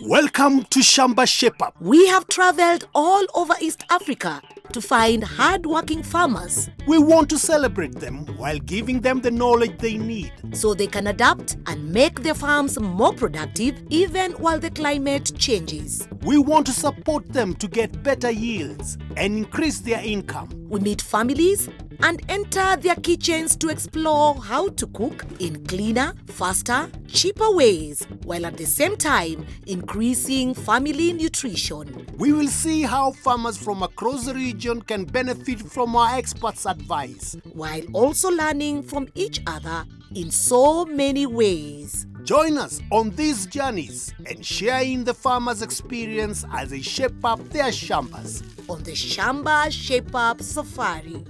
Welcome to Shamba Shape Up. We have traveled all over East Africa to find hard-working farmers. We want to celebrate them while giving them the knowledge they need, so they can adapt and make their farms more productive even while the climate changes. We want to support them to get better yields and increase their income. We meet families and enter their kitchens to explore how to cook in cleaner, faster, cheaper ways, while at the same time increasing family nutrition. We will see how farmers from across the region can benefit from our experts' advice, while also learning from each other in so many ways. Join us on these journeys and share in the farmers' experience as they shape up their shambas on the Shamba Shape Up Safari.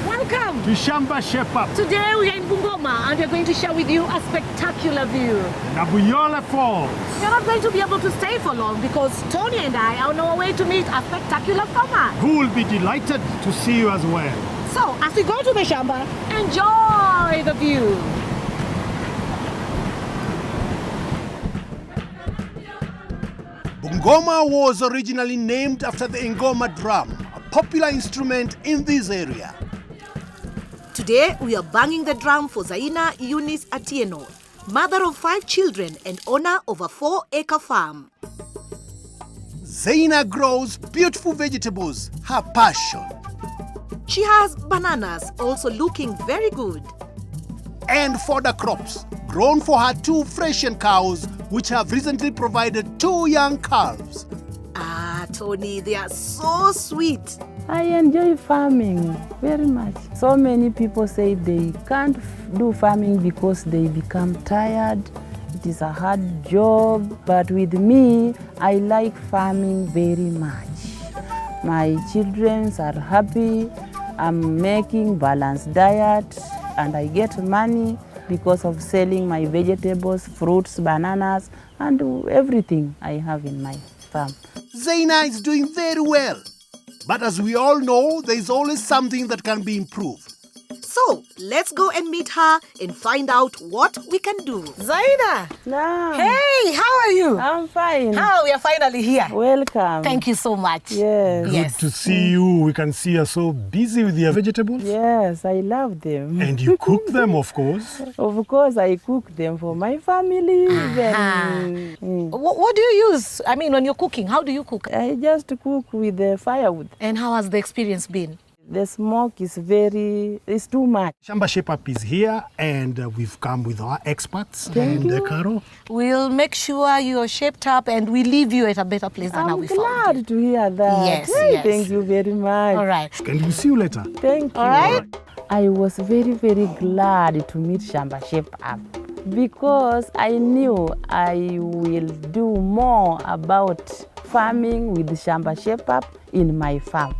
Welcome to Shamba Shape Up. Today we are in Bungoma and we are going to share with you a spectacular view. Nabuyole Falls. You're not going to be able to stay for long because Tony and I are on our way to meet a spectacular farmer who will be delighted to see you as well. So, as we go to the Shamba, enjoy the view. Bungoma was originally named after the Ngoma drum, a popular instrument in this area. Today, we are banging the drum for Zaina Eunice Atieno, mother of 5 children and owner of a 4-acre farm. Zaina grows beautiful vegetables, her passion. She has bananas, also looking very good. And fodder crops, grown for her 2 Frisian cows, which have recently provided 2 young calves. Ah, Tony, they are so sweet. I enjoy farming very much. So many people say they can't do farming because they become tired. It is a hard job, but with me, I like farming very much. My children are happy. I'm making balanced diet and I get money because of selling my vegetables, fruits, bananas, and everything I have in my farm. Zaina is doing very well. But as we all know, there is always something that can be improved. So, let's go and meet her and find out what we can do. Zaina! No. Hey, how are you? I'm fine. How? We are finally here. Welcome. Thank you so much. Yes. Yes. Good to see you. We can see you're so busy with your vegetables. Yes, I love them. And you cook them, of course. Of course, I cook them for my family. What do you use? I mean, when you're cooking, how do you cook? I just cook with the firewood. And how has the experience been? The smoke is it's too much. Shamba Shape Up is here and we've come with our experts. Thank you. Carol. We'll make sure you're shaped up and we leave you at a better place than how we found you. I'm glad to hear that. Yes, Hey, yes. Thank you very much. All right. Can we see you later? Thank you. All right. I was very, very glad to meet Shamba Shape Up because I knew I will do more about farming with Shamba Shape Up in my farm.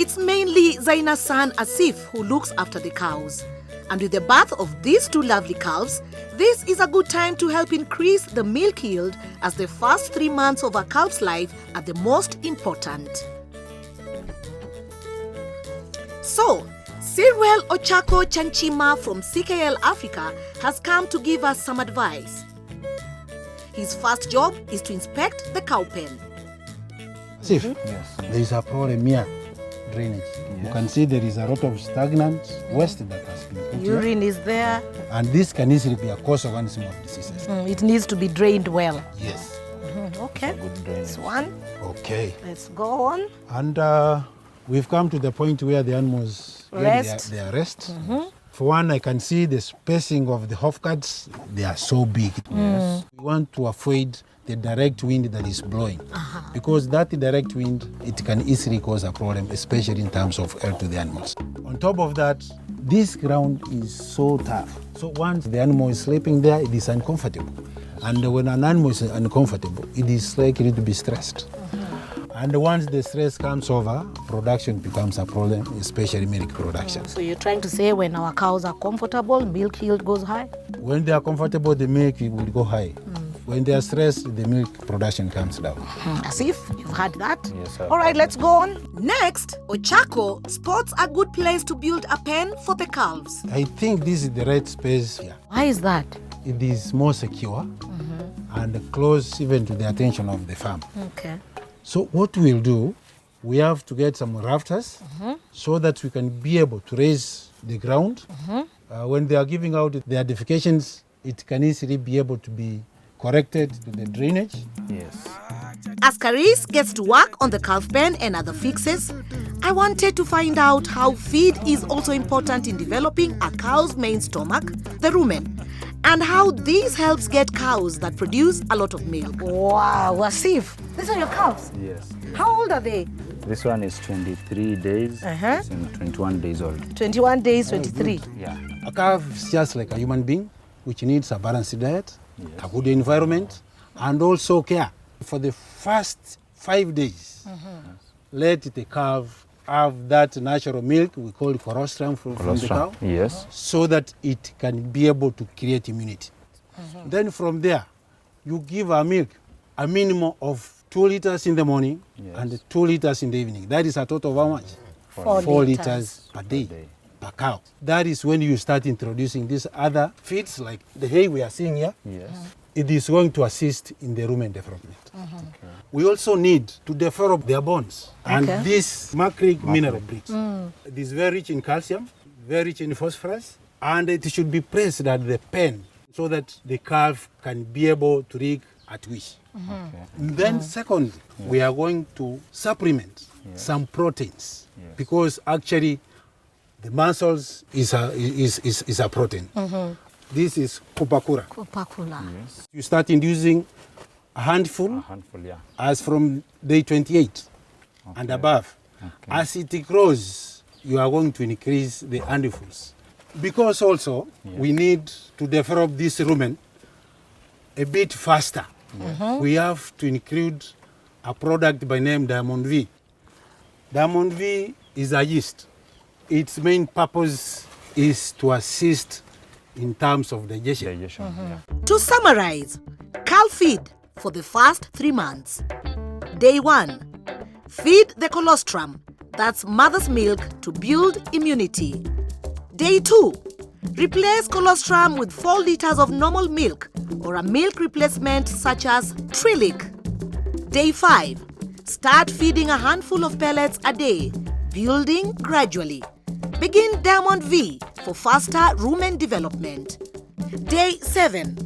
It's mainly Zaina's son Asif who looks after the cows. And with the birth of these 2 lovely calves, this is a good time to help increase the milk yield, as the first 3 months of a calf's life are the most important. So, Sirwell Ochako Chanchima from CKL Africa has come to give us some advice. His first job is to inspect the cow pen. Yes. There is a problem here. Drainage. Yes. You can see there is a lot of stagnant waste that has been put Urine is there. And this can easily be a cause of one small diseases. It needs to be drained well. Yes. Okay. Good drainage. This one. Okay. Let's go on. And we've come to the point where the animals Rest. They are rest. For one, I can see the spacing of the hoof guards. They are so big. Yes. We want to avoid the direct wind that is blowing. Because that direct wind, it can easily cause a problem, especially in terms of health to the animals. On top of that, this ground is so tough. So once the animal is sleeping there, it is uncomfortable. And when an animal is uncomfortable, it is likely to be stressed. And once the stress comes over, production becomes a problem, especially milk production. So you're trying to say when our cows are comfortable, milk yield goes high? When they are comfortable, the milk will go high. When they are stressed, the milk production comes down. As if you've had that. Yes, sir. All right, let's go on. Next, Ochako spots a good place to build a pen for the calves. I think this is the right space here. Why is that? It is more secure and close even to the attention of the farm. Okay. So what we'll do, we have to get some rafters so that we can be able to raise the ground. When they are giving out their defecations, it can easily be able to be corrected to the drainage. Yes. As Caris gets to work on the calf pen and other fixes, I wanted to find out how feed is also important in developing a cow's main stomach, the rumen, and how this helps get cows that produce a lot of milk. Wow, Asif, these are your cows. Yes. How old are they? This one is 23 days and 21 days old. 21 days, 23. Yeah. A calf is just like a human being, which needs a balanced diet, a good environment, and also care. For the first 5 days, let the calf have that natural milk, we call it colostrum from the cow, Yes. so that it can be able to create immunity. Then from there, you give her milk, a minimum of 2 liters in the morning and 2 liters in the evening. That is a total of how much? 4 liters per day, per cow. That is when you start introducing these other feeds like the hay we are seeing here. Yes. It is going to assist in the rumen development. We also need to develop their bones. And this macric mineral bricks. It is very rich in calcium, very rich in phosphorus, and it should be pressed at the pen so that the calf can be able to rig at wish. Then second, we are going to supplement some proteins because actually the muscles is a protein. This is Kupakura. Kupakula. Yes. You start inducing a handful, Yeah. as from day 28 and above. As it grows, you are going to increase the handfuls. Because also, we need to develop this rumen a bit faster. We have to include a product by name Diamond V. Diamond V is a yeast. Its main purpose is to assist in terms of digestion. To summarize, calf feed for the first 3 months. Day 1, feed the colostrum, that's mother's milk, to build immunity. Day 2, replace colostrum with 4 liters of normal milk or a milk replacement such as Trilic. Day 5, start feeding a handful of pellets a day, building gradually. Begin Diamond V for faster rumen development. Day 7,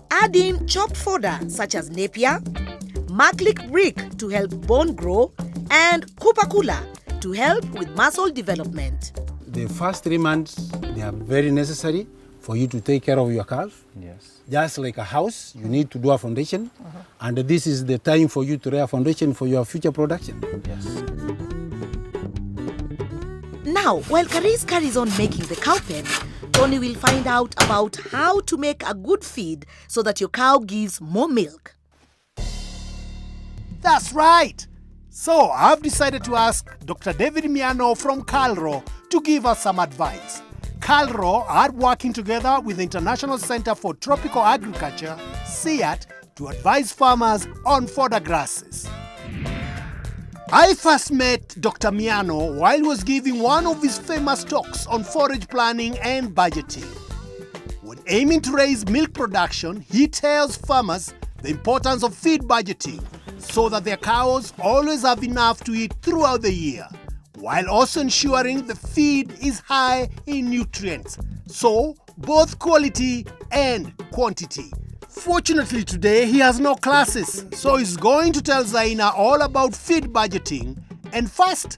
add in chopped fodder such as napier, maclic brick to help bone grow, and Kupakula to help with muscle development. The first 3 months, they are very necessary for you to take care of your calf. Yes. Just like a house, you need to do a foundation. And this is the time for you to lay a foundation for your future production. Yes. Now, while Caris carries on making the cow pen, Tony will find out about how to make a good feed so that your cow gives more milk. That's right. So I've decided to ask Dr. David Miano from Calro to give us some advice. Calro are working together with the International Center for Tropical Agriculture, CIAT, to advise farmers on fodder grasses. I first met Dr. Miano while he was giving one of his famous talks on forage planning and budgeting. When aiming to raise milk production, he tells farmers the importance of feed budgeting so that their cows always have enough to eat throughout the year, while also ensuring the feed is high in nutrients, so both quality and quantity. Fortunately today he has no classes, so he's going to tell Zaina all about feed budgeting and first,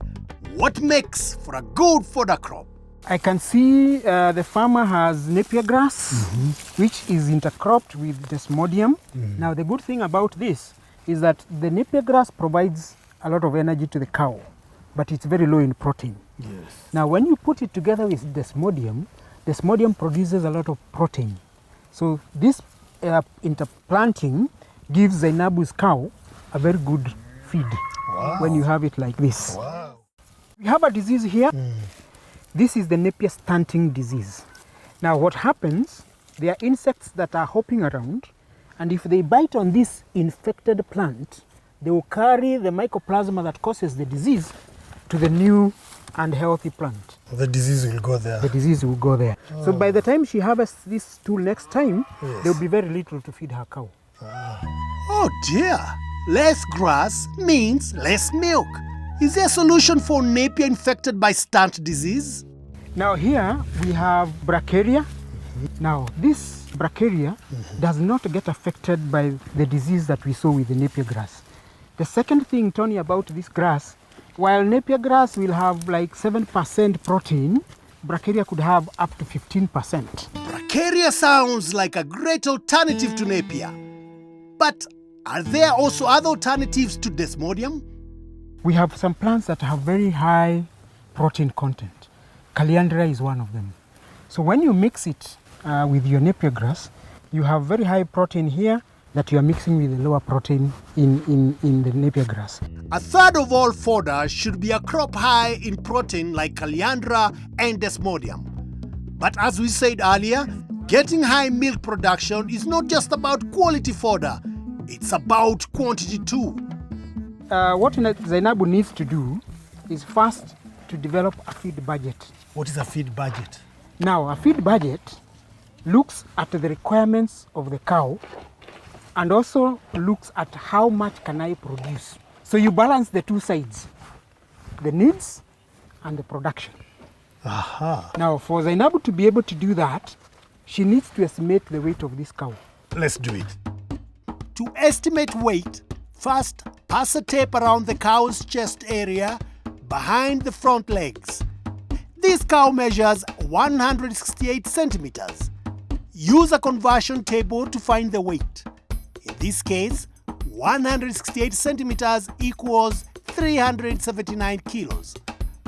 what makes for a good fodder crop. I can see the farmer has napier grass, which is intercropped with desmodium. Now the good thing about this is that the napier grass provides a lot of energy to the cow, but it's very low in protein. Now when you put it together with desmodium, desmodium produces a lot of protein. So this interplanting gives Zainabu's cow a very good feed when you have it like this. We have a disease here. This is the napier stunting disease. Now what happens, there are insects that are hopping around And if they bite on this infected plant, they will carry the mycoplasma that causes the disease to the new and healthy plant. The disease will go there. The disease will go there. So by the time she harvests this tool next time, there will be very little to feed her cow. Oh dear. Less grass means less milk. Is there a solution for Napier infected by stunt disease? Now here we have bracharia. Now this bracharia does not get affected by the disease that we saw with the Napier grass. The second thing, Tony, about this grass, while Napier grass will have like 7% protein, bracharia could have up to 15%. Bracharia sounds like a great alternative to Napier. But are there also other alternatives to Desmodium? We have some plants that have very high protein content. Caliandra is one of them. So when you mix it with your Napier grass, you have very high protein here that you are mixing with the lower protein in the Napier grass. A third of all fodder should be a crop high in protein like Caliandra and Desmodium. But as we said earlier, getting high milk production is not just about quality fodder, it's about quantity too. What Zainabu needs to do is first to develop a feed budget. What is a feed budget? Now, a feed budget looks at the requirements of the cow and also looks at how much can I produce. So you balance the two sides, the needs and the production. Aha. Now, for Zainabu to be able to do that, she needs to estimate the weight of this cow. Let's do it. To estimate weight, first pass a tape around the cow's chest area behind the front legs. This cow measures 168 centimeters. Use a conversion table to find the weight. In this case, 168 centimeters equals 379 kilos.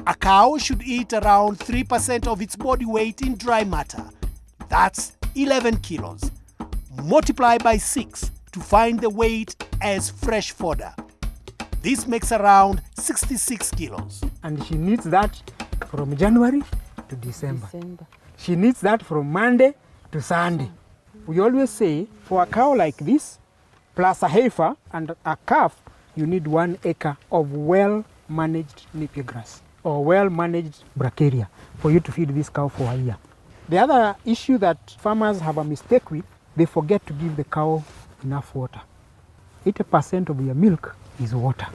A cow should eat around 3% of its body weight in dry matter. That's 11 kilos. Multiply by 6 to find the weight as fresh fodder. This makes around 66 kilos. And she needs that from January to December. She needs that from Monday to Sunday. We always say for a cow like this, plus a heifer and a calf, you need 1 acre of well-managed Napier grass or well-managed bracharia for you to feed this cow for a year. The other issue that farmers have a mistake with, they forget to give the cow enough water. 80% of your milk is water.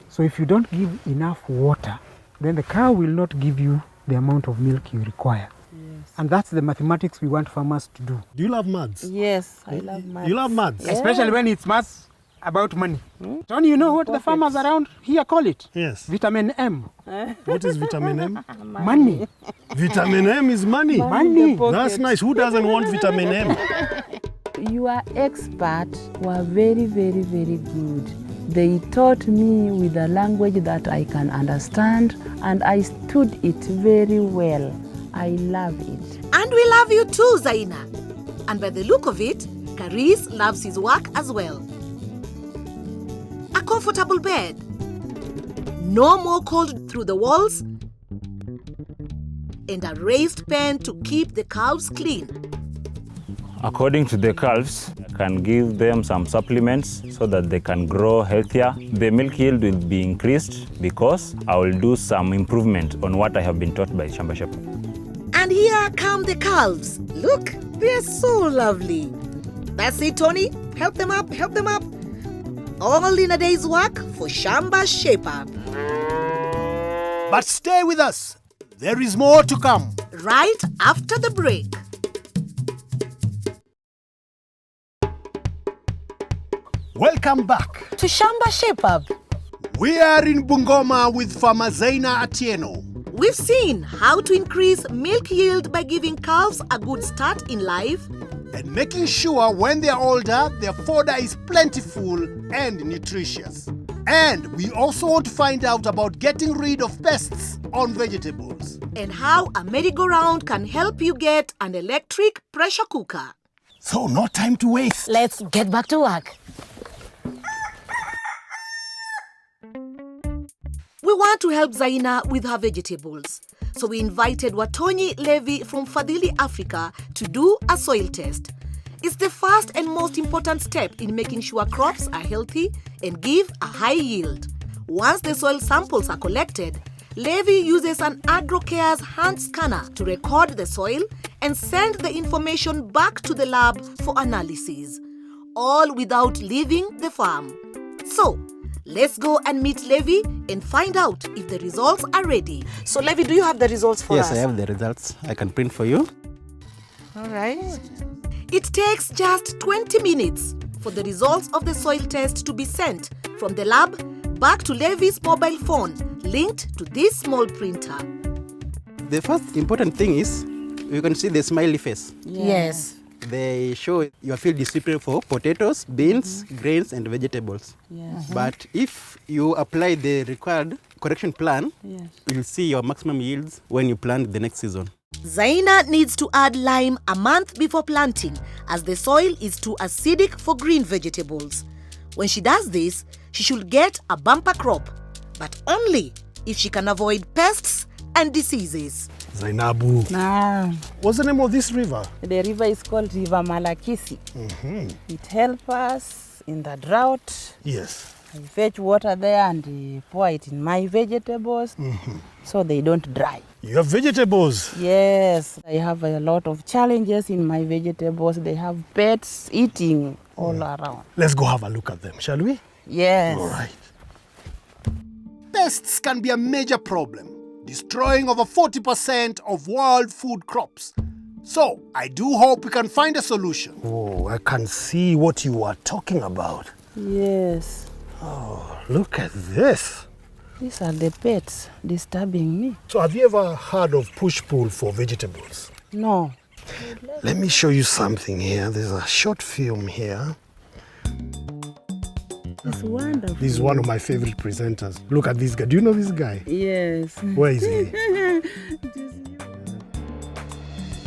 So if you don't give enough water, then the cow will not give you the amount of milk you require. Yes. And that's the mathematics we want farmers to do. Do you love maths? Yes, I love maths. You love maths? Yes. Especially when it's maths about money. Tony, you know what the farmers around here call it? Yes. Vitamin M. What is vitamin M? Money. Vitamin M is money. Money. That's nice. Who doesn't want vitamin M? Your experts were very, very, very good. They taught me with a language that I can understand, and I stood it very well. I love it. And we love you too, Zaina. And by the look of it, Karis loves his work as well. A comfortable bed. No more cold through the walls. And a raised pen to keep the cows clean. According to the calves, I can give them some supplements so that they can grow healthier. The milk yield will be increased because I will do some improvement on what I have been taught by Shamba Shape Up. And here come the calves. Look, they're so lovely. That's it, Tony. Help them up, help them up. All in a day's work for Shamba Shape Up. But stay with us. There is more to come. Right after the break. Welcome back. To Shamba Shape Up. We are in Bungoma with farmer Zaina Atieno. We've seen how to increase milk yield by giving calves a good start in life And making sure when they're older, their fodder is plentiful and nutritious. And we also want to find out about getting rid of pests on vegetables. and how a merry-go-round can help you get an electric pressure cooker. So no time to waste. Let's get back to work. We want to help Zaina with her vegetables. So we invited Watonyi Levy from Fadhili, Africa to do a soil test. It's the first and most important step in making sure crops are healthy and give a high yield. Once the soil samples are collected, Levi uses an AgroCare's hand scanner to record the soil and send the information back to the lab for analysis, all without leaving the farm. So, let's go and meet Levi and find out if the results are ready. So, Levi, do you have the results for us? Yes, I have the results. I can print for you. All right. It takes just 20 minutes for the results of the soil test to be sent from the lab back to Levi's mobile phone, linked to this small printer. The first important thing is you can see the smiley face. Yes. They show your field is prepared for potatoes, beans, grains, and vegetables. Yes. But if you apply the required correction plan, Yes. you'll see your maximum yields when you plant the next season. Zaina needs to add lime a month before planting, as the soil is too acidic for green vegetables. When she does this, she should get a bumper crop, but only if she can avoid pests and diseases. Zainabu, Now, what's the name of this river? the river is called River Malakisi. It helps us in the drought. Yes. I fetch water there and pour it in my vegetables so they don't dry. You have vegetables. Yes, I have a lot of challenges in my vegetables. They have pests eating all around. Let's go have a look at them, shall we? Yes. All right. Pests can be a major problem, destroying over 40% of world food crops. So, I do hope we can find a solution. Oh, I can see what you are talking about. Yes. Look at this. These are the pests disturbing me. So, have you ever heard of push-pull for vegetables? No. Let me show you something here. There's a short film here. It's wonderful. This is one of my favorite presenters. Look at this guy. Do you know this guy? Yes. Where is he?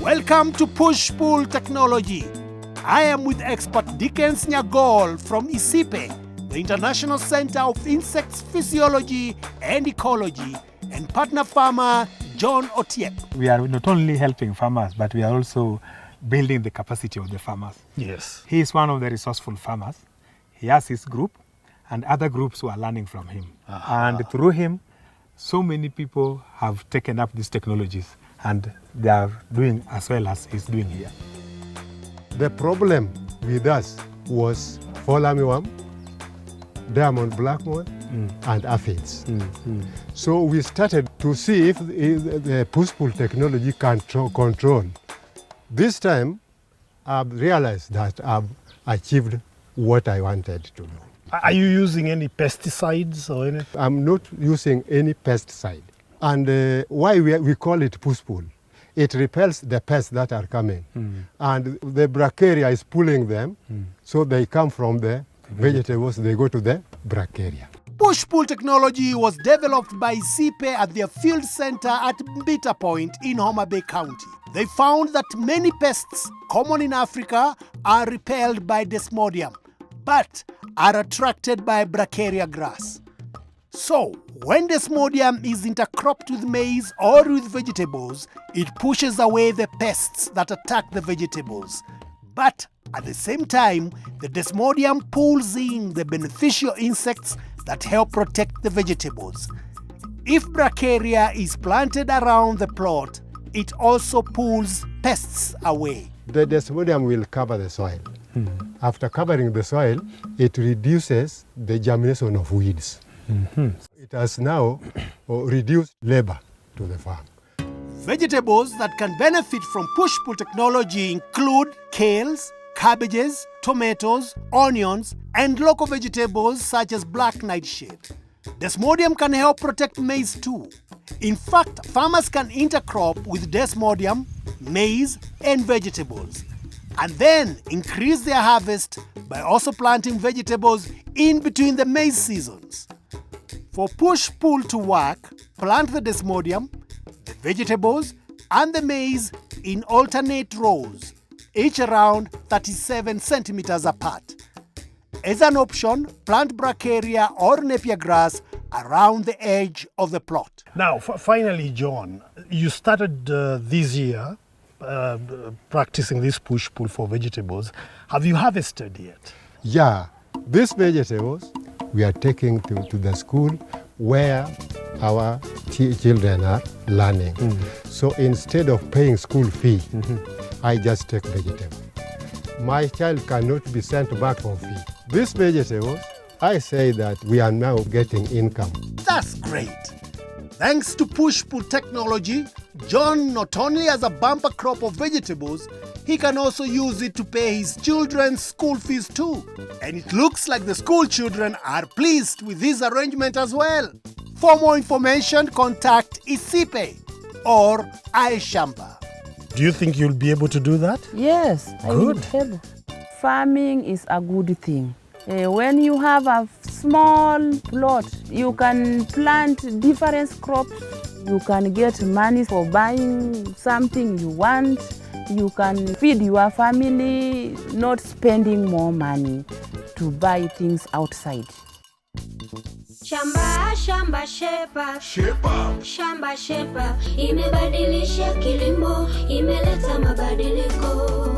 Welcome to Push-Pull Technology. I am with expert Dickens Nyagol from ISIPE, the International Center of Insects Physiology and Ecology, and partner farmer John Otiep. We are not only helping farmers, but we are also building the capacity of the farmers. Yes. He is one of the resourceful farmers. He has his group and other groups who are learning from him. And through him, so many people have taken up these technologies and they are doing as well as he's doing here. The problem with us was fall armyworm, diamond blackmon, and aphids. So we started to see if the push-pull technology can control. This time, I've realized that I've achieved what I wanted to do. Are you using any pesticides or anything? I'm not using any pesticide. And why we call it push-pull? It repels the pests that are coming. And the bracharia is pulling them, so they come from the vegetables, they go to the bracharia. Push-pull technology was developed by ISIPE at their field center at Mbita Point in Homa Bay County. They found that many pests common in Africa are repelled by Desmodium, but are attracted by bracharia grass. So, when Desmodium is intercropped with maize or with vegetables, it pushes away the pests that attack the vegetables. But at the same time, the Desmodium pulls in the beneficial insects that help protect the vegetables. If bracharia is planted around the plot, it also pulls pests away. The Desmodium will cover the soil. After covering the soil, it reduces the germination of weeds. It has now reduced labor to the farm. Vegetables that can benefit from push-pull technology include kales, cabbages, tomatoes, onions, and local vegetables such as black nightshade. Desmodium can help protect maize too. In fact, farmers can intercrop with Desmodium, maize, and vegetables, and then increase their harvest by also planting vegetables in between the maize seasons. For push-pull to work, plant the Desmodium, the vegetables, and the maize in alternate rows, each around 37 centimeters apart. As an option, plant bracharia or napier grass around the edge of the plot. Now, finally, John, you started this year practicing this push-pull for vegetables. Have you harvested yet? Yeah, these vegetables we are taking to the school where our children are learning. So instead of paying school fee, I just take vegetable. My child cannot be sent back for fee. These vegetables, I say that we are now getting income. That's great. Thanks to push-pull technology, John not only has a bumper crop of vegetables, he can also use it to pay his children's school fees too. And it looks like the school children are pleased with this arrangement as well. For more information, contact Isipe or iShamba. Do you think you'll be able to do that? Yes, I will Good. be able. Farming is a good thing. When you have a small plot, you can plant different crops. You can get money for buying something you want. You can feed your family, not spending more money to buy things outside. Shamba Shape Up. Shamba Shape Up. Imebadilisha kilimo, imeleta mabadiliko.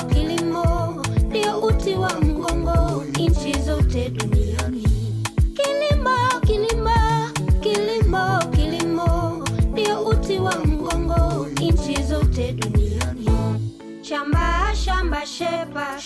Kilimo, ndio uti wa mgongo nchi zote duniani. Kilimo, ndio uti wa mgongo nchi zote duniani. Shamba Shape Up.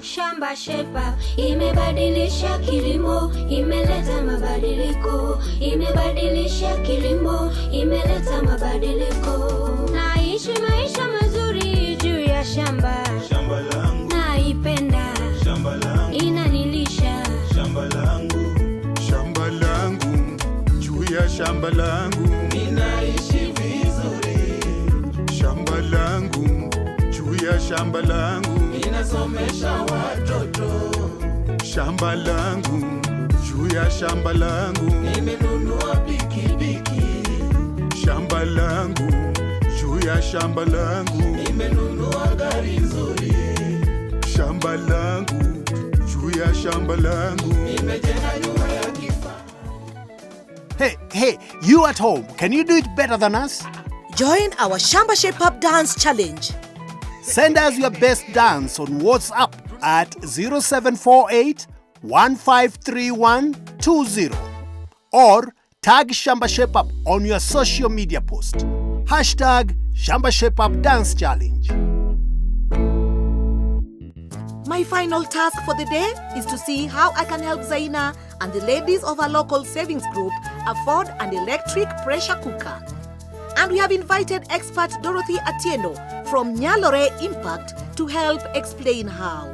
Shamba Shape Up. Imebadilisha kilimo, imeleta mabadiliko. Imebadilisha kilimo, imeleta mabadiliko. Naishi maisha mazuri juu ya shamba. Shamba langu naipenda. Shamba langu inanilisha. Shamba langu juu ya shamba langu ninaishi vizuri. Shamba langu juu ya shamba langu ninasomesha watoto. Shamba langu juu ya shamba langu nimenunua pikipiki. Shamba langu juu ya shamba langu nimenunua gari nzuri. Shamba langu juu ya shamba langu nimejenga nyumba ya kifahari. Hey, you at home, can you do it better than us? Join our Shamba Shape Up Dance Challenge. Send us your best dance on WhatsApp at 0748 153120 or tag Shamba Shape Up on your social media post. Hashtag Shamba Shape Up Dance Challenge. My final task for the day is to see how I can help Zaina and the ladies of our local savings group afford an electric pressure cooker. And we have invited expert Dorothy Atieno from Nyalore Impact to help explain how.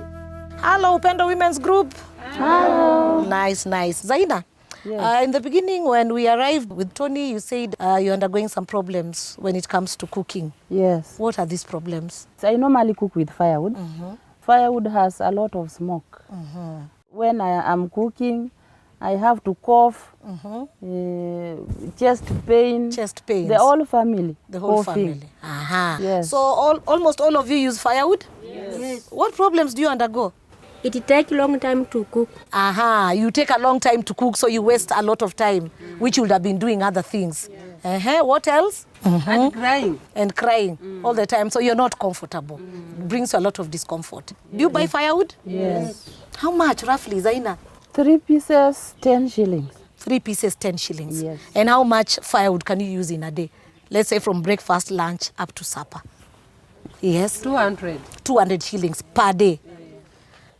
Hello, Upendo Women's Group. Hello. Nice. Zaina, Yes. in the beginning when we arrived with Tony, you said you're undergoing some problems when it comes to cooking. Yes. What are these problems? So I normally cook with firewood. Firewood has a lot of smoke. When I am cooking, I have to cough, chest pain. Chest pains. The whole family. The whole coughing. family. Aha. Yes. So almost all of you use firewood? Yes. What problems do you undergo? It takes long time to cook. Aha, you take a long time to cook, so you waste a lot of time, which you would have been doing other things. What else? And crying. And crying all the time, so you're not comfortable. Brings you a lot of discomfort. Do you buy firewood? Yes. How much roughly, Zaina? 3 pieces, 10 shillings. 3 pieces, 10 shillings. Yes. And how much firewood can you use in a day? Let's say from breakfast, lunch, up to supper. Yes? 200. 200 shillings per day.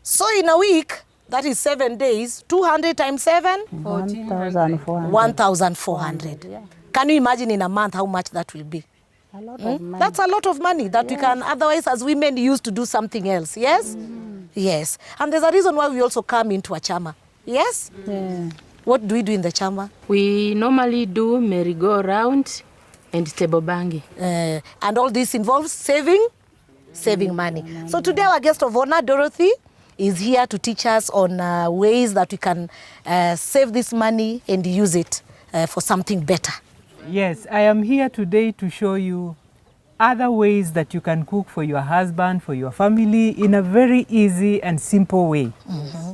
So in a week, that is 7 days, 200 times 7? 1,400. 1,400. Yeah. Can you imagine in a month how much that will be? A lot of money. That's a lot of money that we can otherwise as women use to do something else, yes? Yes. And there's a reason why we also come into a chama, yes? Yeah. What do we do in the chama? We normally do merry-go-round and table bangi. And all this involves saving money. So today our guest of honor, Dorothy, is here to teach us on ways that we can save this money and use it for something better. Yes, I am here today to show you other ways that you can cook for your husband, for your family in a very easy and simple way.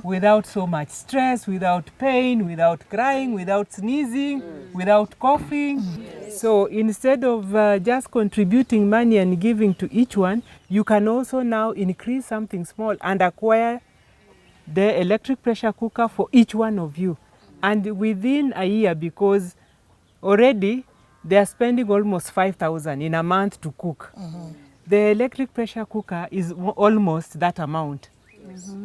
Without so much stress, without pain, without crying, without sneezing, without coughing. So instead of just contributing money and giving to each one, you can also now increase something small and acquire the electric pressure cooker for each one of you. And within a year, because already they are spending almost 5,000 in a month to cook. The electric pressure cooker is almost that amount.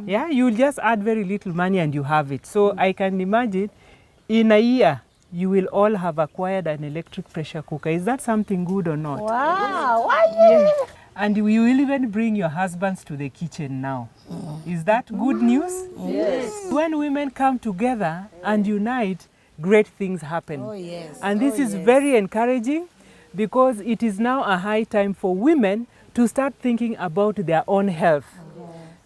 Yeah, you just add very little money and you have it. So I can imagine in a year, you will all have acquired an electric pressure cooker. Is that something good or not? Wow. Yeah. And you will even bring your husbands to the kitchen now. Is that good news? Yes. When women come together and unite, great things happen. Oh, yes. And this is very encouraging because it is now a high time for women to start thinking about their own health.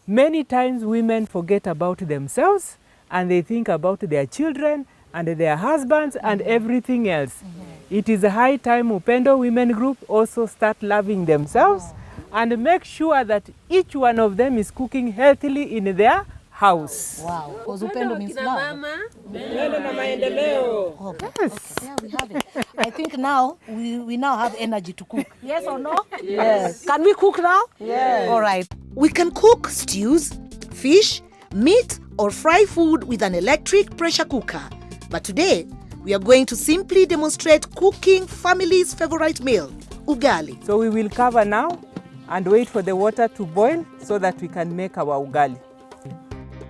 Many times women forget about themselves and they think about their children and their husbands and everything else. It is a high time Upendo Women Group also start loving themselves and make sure that each one of them is cooking healthily in their house. Wow. Because Upendo means love. Oh, yes. Yeah, we have it. I think now we now have energy to cook. Yes or no? Yes. Can we cook now? Yes. All right. We can cook stews, fish, meat, or fry food with an electric pressure cooker. But today, we are going to simply demonstrate cooking family's favorite meal, ugali. So we will cover now and wait for the water to boil so that we can make our ugali.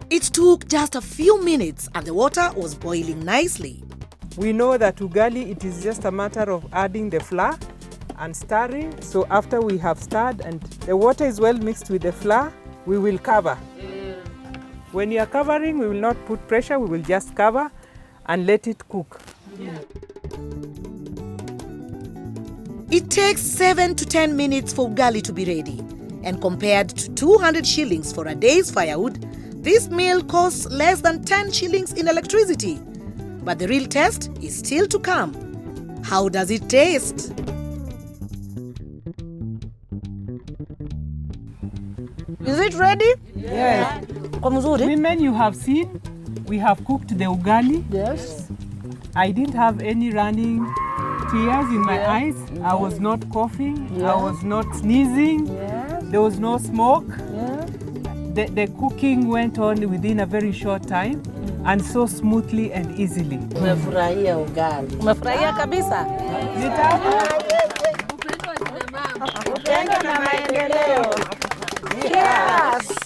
It took just a few minutes and the water was boiling nicely. We know that ugali, it is just a matter of adding the flour and stirring. So after we have stirred and the water is well mixed with the flour, we will cover. When you are covering, we will not put pressure, we will just cover and let it cook. It takes 7 to 10 minutes for ugali to be ready. And compared to 200 shillings for a day's firewood, this meal costs less than 10 shillings in electricity. But the real test is still to come. How does it taste? Is it ready? Yes. Kwa mzuri? Women, you have seen, we have cooked the ugali. Yes. I didn't have any running tears in my eyes. I was not coughing. I was not sneezing. There was no smoke. The cooking went on within a very short time and so smoothly and easily. Umefurahia ugali. Umefurahia kabisa? Upendo na maendeleo. Yes.